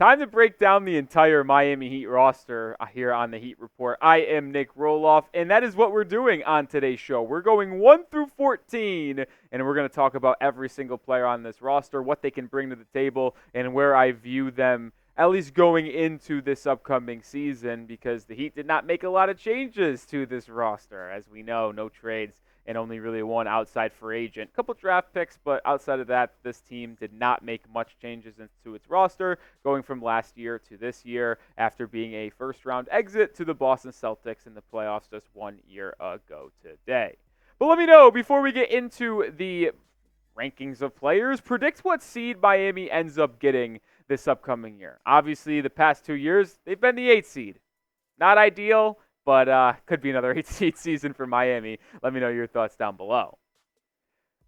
Time to break down the entire Miami Heat roster here on the Heat Report. I am Nic Rohloff, and that is what we're doing on today's show. We're going 1 through 14, and we're going to talk about every single player on this roster, what they can bring to the table, and where I view them at least going into this upcoming season, because the Heat did not make a lot of changes to this roster. As we know, no trades and only really one outside free agent. A couple draft picks, but outside of that, this team did not make much changes into its roster, going from last year to this year after being a first-round exit to the Boston Celtics in the playoffs just 1 year ago today. But let me know, before we get into the rankings of players, predict what seed Miami ends up getting this upcoming year. Obviously, the past 2 years, they've been the 8th seed. Not ideal, but could be another 8th season for Miami. Let me know your thoughts down below.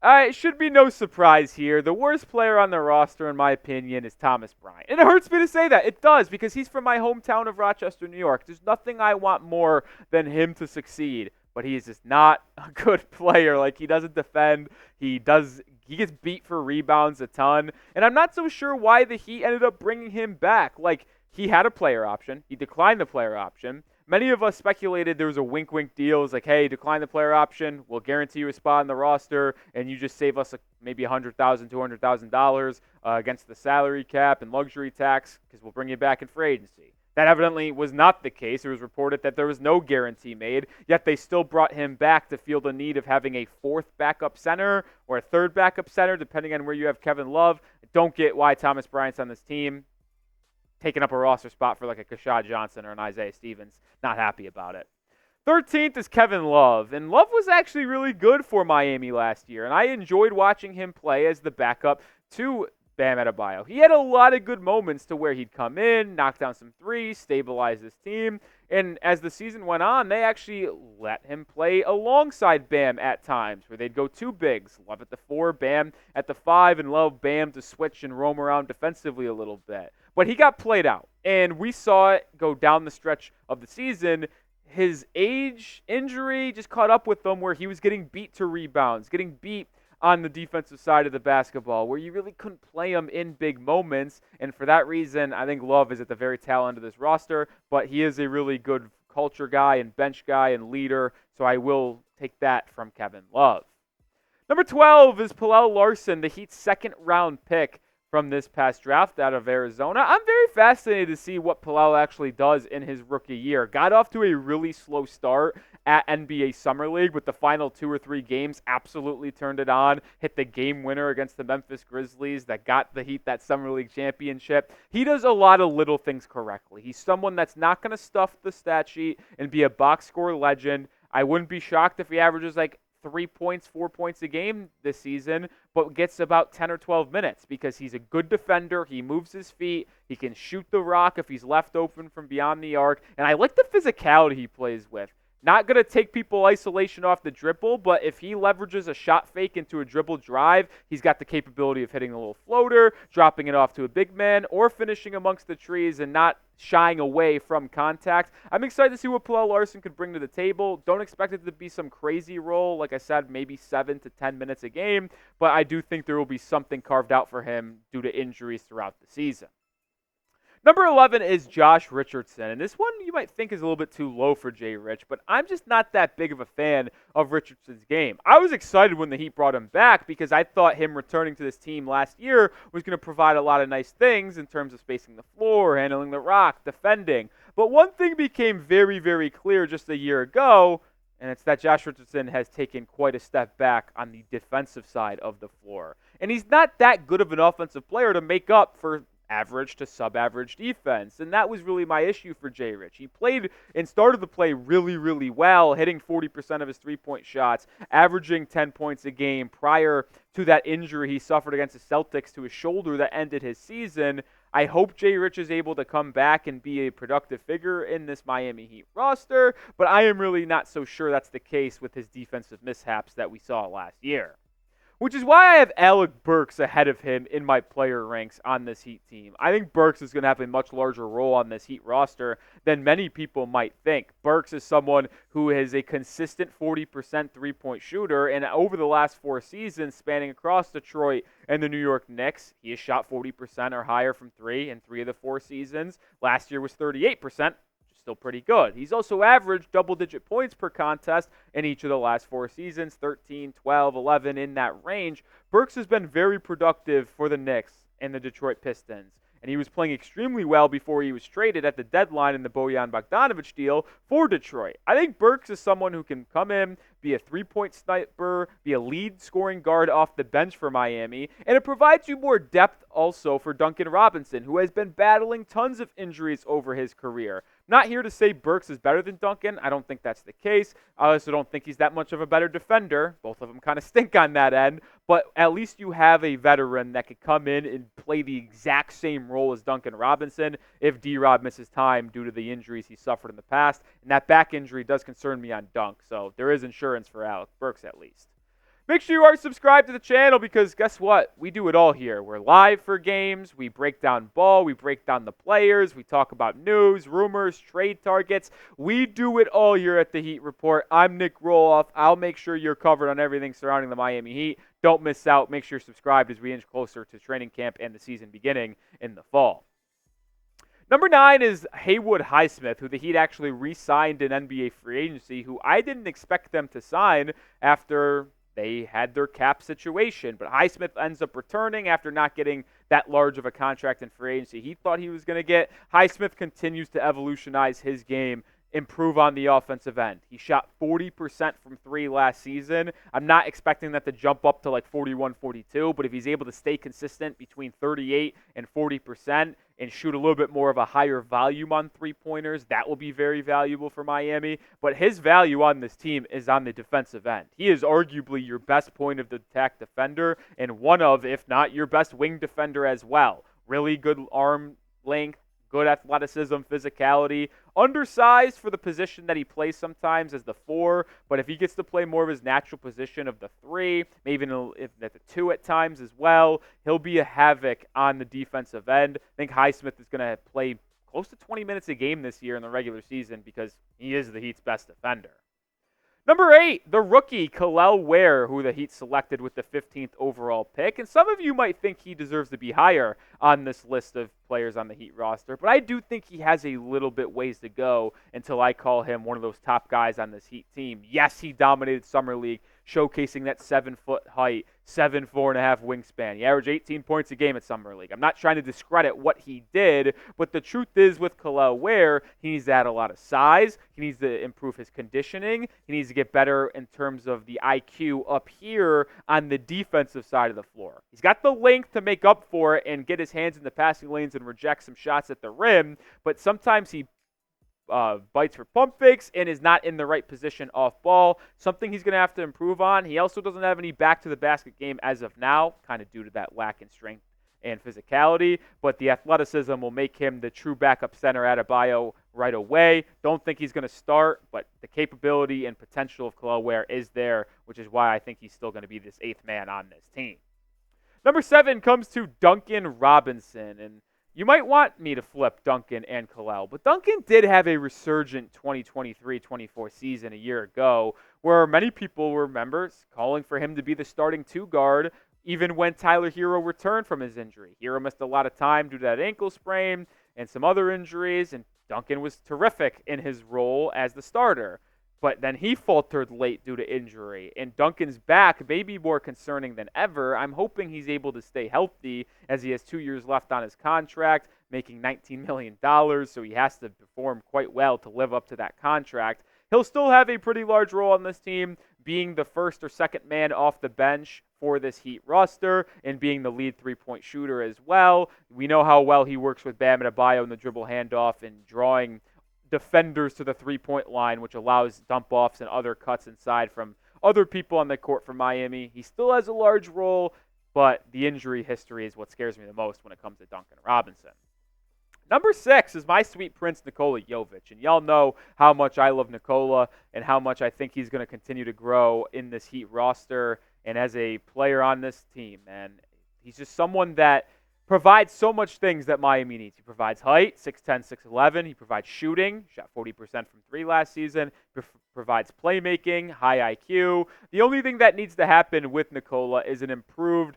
It should be no surprise here. The worst player on the roster, in my opinion, is Thomas Bryant. And it hurts me to say that. It does, because he's from my hometown of Rochester, New York. There's nothing I want more than him to succeed. But he is just not a good player. Like, he doesn't defend. He gets beat for rebounds a ton. And I'm not so sure why the Heat ended up bringing him back. Like, he had a player option. He declined the player option. Many of us speculated there was a wink-wink deal. It was like, hey, decline the player option. We'll guarantee you a spot in the roster, and you just save us maybe $100,000, $200,000 against the salary cap and luxury tax, because we'll bring you back in free agency. That evidently was not the case. It was reported that there was no guarantee made, yet they still brought him back to feel the need of having a fourth backup center or a third backup center, depending on where you have Kevin Love. I don't get why Thomas Bryant's on this team, taking up a roster spot for like a Kashad Johnson or an Isaiah Stevens. Not happy about it. 13th is Kevin Love, and Love was actually really good for Miami last year, and I enjoyed watching him play as the backup to Bam Adebayo. He had a lot of good moments to where he'd come in, knock down some threes, stabilize his team, and as the season went on, they actually let him play alongside Bam at times, where they'd go two bigs, Love at the 4, Bam at the 5, and Love Bam to switch and roam around defensively a little bit. But he got played out, and we saw it go down the stretch of the season. His age, injury just caught up with him, where he was getting beat to rebounds, getting beat on the defensive side of the basketball, where you really couldn't play him in big moments. And for that reason, I think Love is at the very tail end of this roster, but he is a really good culture guy and bench guy and leader, so I will take that from Kevin Love. Number 12 is Pelle Larsson, the Heat's second-round pick from this past draft out of Arizona. I'm very fascinated to see what Pelle actually does in his rookie year. Got off to a really slow start at NBA Summer League, with the final 2 or 3 games absolutely turned it on, hit the game winner against the Memphis Grizzlies that got the Heat that Summer League championship. He does a lot of little things correctly. He's someone that's not going to stuff the stat sheet and be a box score legend. I wouldn't be shocked if he averages like 3 points, 4 points a game this season, but gets about 10 or 12 minutes because he's a good defender. He moves his feet. He can shoot the rock if he's left open from beyond the arc. And I like the physicality he plays with. Not going to take people isolation off the dribble, but if he leverages a shot fake into a dribble drive, he's got the capability of hitting a little floater, dropping it off to a big man, or finishing amongst the trees and not shying away from contact. I'm excited to see what Pelle Larsson could bring to the table. Don't expect it to be some crazy role. Like I said, maybe 7 to 10 minutes a game, but I do think there will be something carved out for him due to injuries throughout the season. Number 11 is Josh Richardson, and this one you might think is a little bit too low for Jay Rich, but I'm just not that big of a fan of Richardson's game. I was excited when the Heat brought him back because I thought him returning to this team last year was going to provide a lot of nice things in terms of spacing the floor, handling the rock, defending. But one thing became very, very clear just a year ago, and it's that Josh Richardson has taken quite a step back on the defensive side of the floor. And he's not that good of an offensive player to make up for average to sub-average defense, and that was really my issue for Jay Rich. He played and started the play really, really well, hitting 40% of his three-point shots, averaging 10 points a game prior to that injury he suffered against the Celtics to his shoulder that ended his season. I hope Jay Rich is able to come back and be a productive figure in this Miami Heat roster, but I am really not so sure that's the case with his defensive mishaps that we saw last year. which is why I have Alec Burks ahead of him in my player ranks on this Heat team. I think Burks is going to have a much larger role on this Heat roster than many people might think. Burks is someone who is a consistent 40% three-point shooter, and over the last 4 seasons spanning across Detroit and the New York Knicks, he has shot 40% or higher from 3 in 3 of the 4 seasons. Last year was 38%. Still pretty good. He's also averaged double-digit points per contest in each of the last 4 seasons, 13, 12, 11, in that range. Burks has been very productive for the Knicks and the Detroit Pistons, and he was playing extremely well before he was traded at the deadline in the Bojan Bogdanovic deal for Detroit. I think Burks is someone who can come in, be a three-point sniper, be a lead scoring guard off the bench for Miami, and it provides you more depth also for Duncan Robinson, who has been battling tons of injuries over his career. Not here to say Burks is better than Duncan. I don't think that's the case. I also don't think he's that much of a better defender. Both of them kind of stink on that end. But at least you have a veteran that could come in and play the exact same role as Duncan Robinson if D-Rob misses time due to the injuries he suffered in the past. And that back injury does concern me on Dunk. So there is insurance for Alec Burks at least. Make sure you are subscribed to the channel because guess what? We do it all here. We're live for games. We break down ball. We break down the players. We talk about news, rumors, trade targets. We do it all here at the Heat Report. I'm Nic Rohloff. I'll make sure you're covered on everything surrounding the Miami Heat. Don't miss out. Make sure you're subscribed as we inch closer to training camp and the season beginning in the fall. Number 9 is Haywood Highsmith, who the Heat actually re-signed in NBA free agency, who I didn't expect them to sign after they had their cap situation. But Highsmith ends up returning after not getting that large of a contract in free agency he thought he was going to get. Highsmith continues to evolutionize his game, improve on the offensive end. He shot 40% from 3 last season. I'm not expecting that to jump up to like 41, 42, but if he's able to stay consistent between 38 and 40% and shoot a little bit more of a higher volume on three-pointers, that will be very valuable for Miami. But his value on this team is on the defensive end. He is arguably your best point of the attack defender and one of, if not your best wing defender as well. Really good arm length, good athleticism, physicality, undersized for the position that he plays sometimes as the 4, but if he gets to play more of his natural position of the 3, maybe at the 2 at times as well, he'll be a havoc on the defensive end. I think Highsmith is going to play close to 20 minutes a game this year in the regular season because he is the Heat's best defender. Number 8, the rookie, Kel'el Ware, who the Heat selected with the 15th overall pick. And some of you might think he deserves to be higher on this list of players on the Heat roster, but I do think he has a little bit ways to go until I call him one of those top guys on this Heat team. Yes, he dominated Summer League, showcasing that 7-foot height, 4.5 wingspan. He averaged 18 points a game at Summer League. I'm not trying to discredit what he did, but the truth is with Kel'el Ware, he needs to add a lot of size. He needs to improve his conditioning. He needs to get better in terms of the IQ up here on the defensive side of the floor. He's got the length to make up for it and get his hands in the passing lanes and reject some shots at the rim, but sometimes he bites for pump fakes and is not in the right position off ball, something he's going to have to improve on. He also doesn't have any back-to-the-basket game as of now, kind of due to that lack in strength and physicality, but the athleticism will make him the true backup center at Adebayo right away. Don't think he's going to start, but the capability and potential of Kel'el Ware is there, which is why I think he's still going to be this 8th man on this team. Number 7 comes to Duncan Robinson, and you might want me to flip Duncan and Kel'el, but Duncan did have a resurgent 2023-24 season a year ago where many people remember calling for him to be the starting 2 guard even when Tyler Herro returned from his injury. Herro missed a lot of time due to that ankle sprain and some other injuries, and Duncan was terrific in his role as the starter. But then he faltered late due to injury, and Duncan's back may be more concerning than ever. I'm hoping he's able to stay healthy as he has 2 years left on his contract, making $19 million, so he has to perform quite well to live up to that contract. He'll still have a pretty large role on this team, being the first or second man off the bench for this Heat roster and being the lead three-point shooter as well. We know how well he works with Bam Adebayo in the dribble handoff and drawing defenders to the three-point line, which allows dump-offs and other cuts inside from other people on the court for Miami. He still has a large role, but the injury history is what scares me the most when it comes to Duncan Robinson. Number 6 is my sweet prince, Nikola Joivc. And y'all know how much I love Nikola and how much I think he's going to continue to grow in this Heat roster. And as a player on this team, man, he's just someone that provides so much things that Miami needs. He provides height, 6'10", 6'11". He provides shooting, shot 40% from three last season. Provides playmaking, high IQ. The only thing that needs to happen with Nikola is an improved,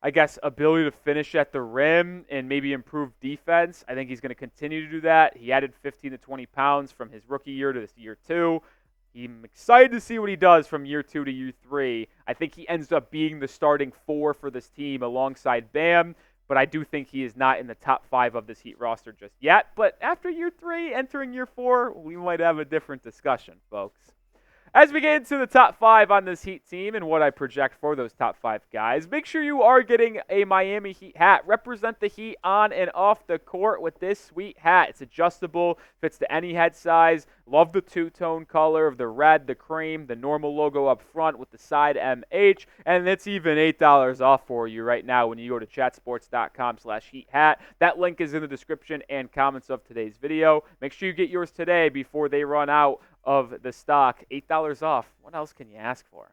I guess, ability to finish at the rim and maybe improve defense. I think he's going to continue to do that. He added 15 to 20 pounds from his rookie year to this year 2. I'm excited to see what he does from year 2 to year 3. I think he ends up being the starting 4 for this team alongside Bam, but I do think he is not in the top 5 of this Heat roster just yet. But after year 3, entering year 4, we might have a different discussion, folks. As we get into the top 5 on this Heat team and what I project for those top 5 guys, make sure you are getting a Miami Heat hat. Represent the Heat on and off the court with this sweet hat. It's adjustable, fits to any head size. Love the two-tone color of the red, the cream, the normal logo up front with the side MH, and it's even $8 off for you right now when you go to chatsports.com/Heat hat. That link is in the description and comments of today's video. Make sure you get yours today before they run out of the stock. $8 off. What else can you ask for?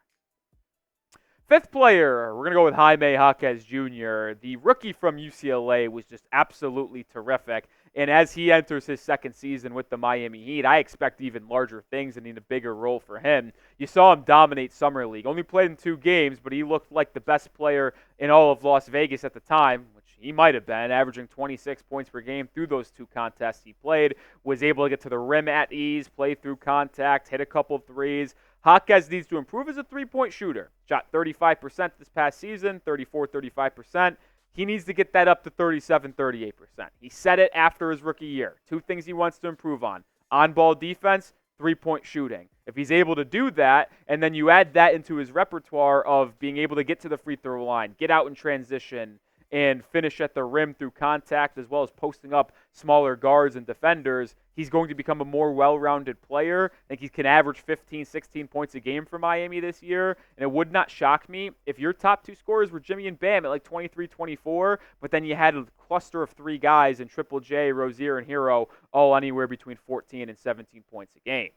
Fifth player, we're going to go with Jaime Jaquez Jr. The rookie from UCLA was just absolutely terrific. And as he enters his second season with the Miami Heat, I expect even larger things and need a bigger role for him. You saw him dominate Summer League. Only played in 2 games, but he looked like the best player in all of Las Vegas at the time, which he might have been, averaging 26 points per game through those 2 contests he played. Was able to get to the rim at ease, play through contact, hit a couple of threes. Jaquez needs to improve as a three-point shooter. Shot 35% this past season, 35%. He needs to get that up to 38%. He said it after his rookie year. 2 things he wants to improve on-ball defense, three-point shooting. If he's able to do that, and then you add that into his repertoire of being able to get to the free throw line, get out in transition, and finish at the rim through contact, as well as posting up smaller guards and defenders, he's going to become a more well-rounded player. I think he can average 15, 16 points a game for Miami this year, and it would not shock me if your top 2 scorers were Jimmy and Bam at like 23, 24, but then you had a cluster of 3 guys in Triple J, Rozier, and Herro, all anywhere between 14 and 17 points a game.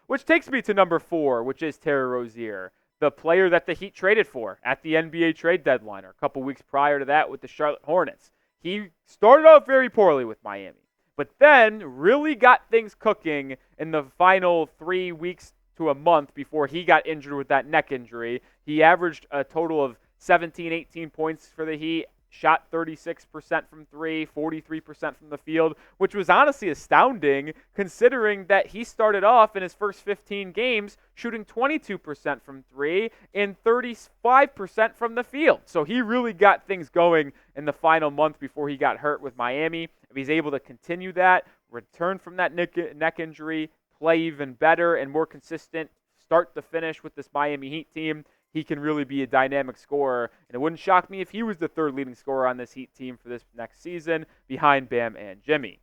Which takes me to number 4, which is Terry Rozier, the player that the Heat traded for at the NBA trade deadline, or a couple weeks prior to that with the Charlotte Hornets. He started off very poorly with Miami, but then really got things cooking in the final 3 weeks to a month before he got injured with that neck injury. He averaged a total of 17, 18 points for the Heat, shot 36% from 3, 43% from the field, which was honestly astounding considering that he started off in his first 15 games shooting 22% from 3 and 35% from the field. So he really got things going in the final month before he got hurt with Miami. If he's able to continue that, return from that neck injury, play even better and more consistent, start to finish with this Miami Heat team, he can really be a dynamic scorer. And it wouldn't shock me if he was the 3rd leading scorer on this Heat team for this next season, behind Bam and Jimmy.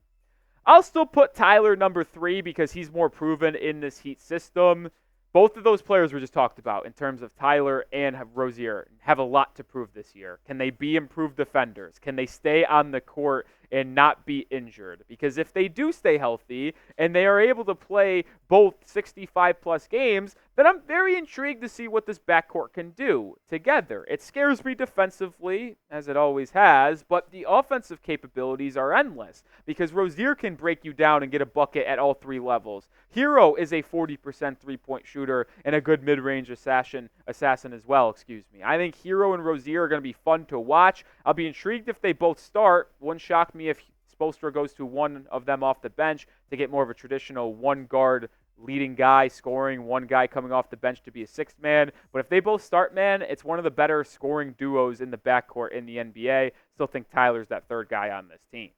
I'll still put Tyler number 3 because he's more proven in this Heat system. Both of those players we just talked about in terms of Tyler and Rozier have a lot to prove this year. Can they be improved defenders? Can they stay on the court and not be injured? Because if they do stay healthy and they are able to play both 65-plus games, then I'm very intrigued to see what this backcourt can do together. It scares me defensively, as it always has, but the offensive capabilities are endless because Rozier can break you down and get a bucket at all 3 levels. Herro is a 40% three-point shooter and a good mid-range assassin as well, I think Herro and Rozier are going to be fun to watch. I'll be intrigued if they both start. Wouldn't shock me if Spoelstra goes to one of them off the bench to get more of a traditional one-guard leading guy scoring, one guy coming off the bench to be a 6th man. But if they both start, man, it's one of the better scoring duos in the backcourt in the NBA. Still think Tyler's that 3rd guy on this team.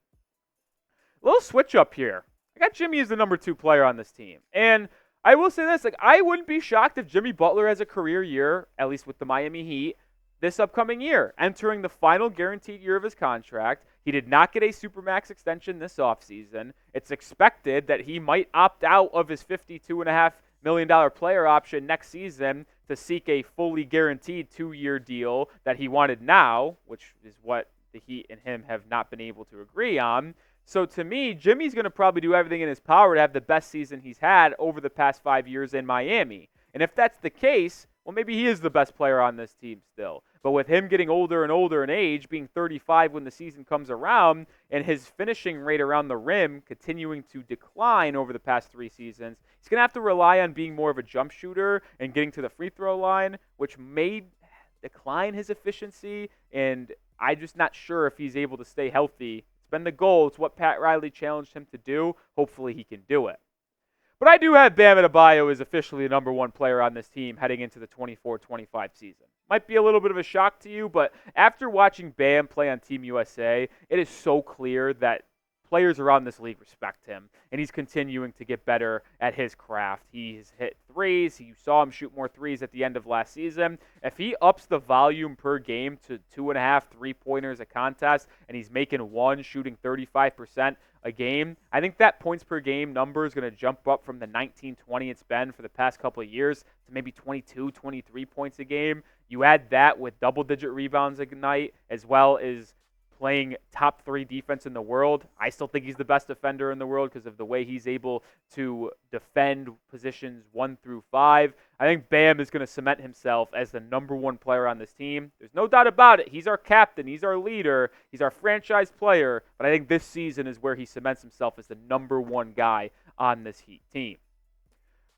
A little switch up here. I got Jimmy as the number 2 player on this team. And I will say this, I wouldn't be shocked if Jimmy Butler has a career year, at least with the Miami Heat, this upcoming year, entering the final guaranteed year of his contract. He did not get a Supermax extension this offseason. It's expected that he might opt out of his $52.5 million player option next season to seek a fully guaranteed 2-year deal that he wanted now, which is what the Heat and him have not been able to agree on. So to me, Jimmy's going to probably do everything in his power to have the best season he's had over the past 5 years in Miami. And if that's the case, Well, maybe he is the best player on this team still. But with him getting older and older in age, being 35 when the season comes around, and his finishing rate around the rim continuing to decline over the past 3 seasons, he's going to have to rely on being more of a jump shooter and getting to the free throw line, which may decline his efficiency. And I'm just not sure if he's able to stay healthy. It's been the goal. It's what Pat Riley challenged him to do. Hopefully he can do it. But I do have Bam Adebayo as officially the number 1 player on this team heading into the 24-25 season. Might be a little bit of a shock to you, but after watching Bam play on Team USA, it is so clear that players around this league respect him, and he's continuing to get better at his craft. He's hit threes. You saw him shoot more threes at the end of last season. If he ups the volume per game to 2.5 3-pointers a contest, and he's making one, shooting 35% a game, I think that points per game number is going to jump up from the 19-20 it's been for the past couple of years to maybe 22, 23 points a game. You add that with double-digit rebounds a night, as well as playing top 3 defense in the world. I still think he's the best defender in the world because of the way he's able to defend positions 1 through 5. I think Bam is going to cement himself as the number 1 player on this team. There's no doubt about it. He's our captain. He's our leader. He's our franchise player. But I think this season is where he cements himself as the number 1 guy on this Heat team.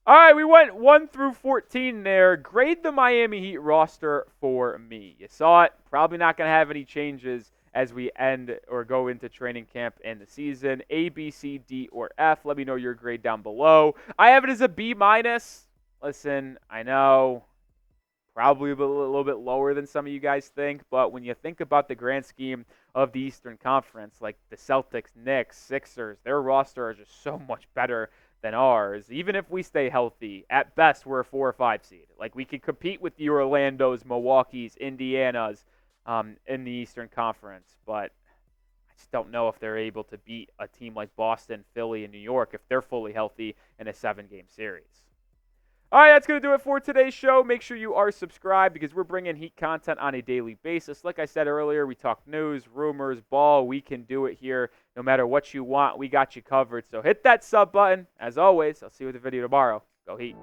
All right, we went 1 through 14 there. Grade the Miami Heat roster for me. You saw it. Probably not going to have any changes as we end or go into training camp and the season. A, B, C, D, or F. Let me know your grade down below. I have it as a B-. Listen, I know, probably a little bit lower than some of you guys think, but when you think about the grand scheme of the Eastern Conference, like the Celtics, Knicks, Sixers, their roster are just so much better than ours. Even if we stay healthy, at best, we're a 4 or 5 seed. Like, we could compete with the Orlandos, Milwaukees, Indianas, in the Eastern Conference, but I just don't know if they're able to beat a team like Boston, Philly, and New York if they're fully healthy in a 7-game series. All right, that's going to do it for today's show. Make sure you are subscribed because we're bringing Heat content on a daily basis. Like I said earlier, we talk news, rumors, ball. We can do it here. No matter what you want, we got you covered. So hit that sub button. As always, I'll see you with the video tomorrow. Go Heat.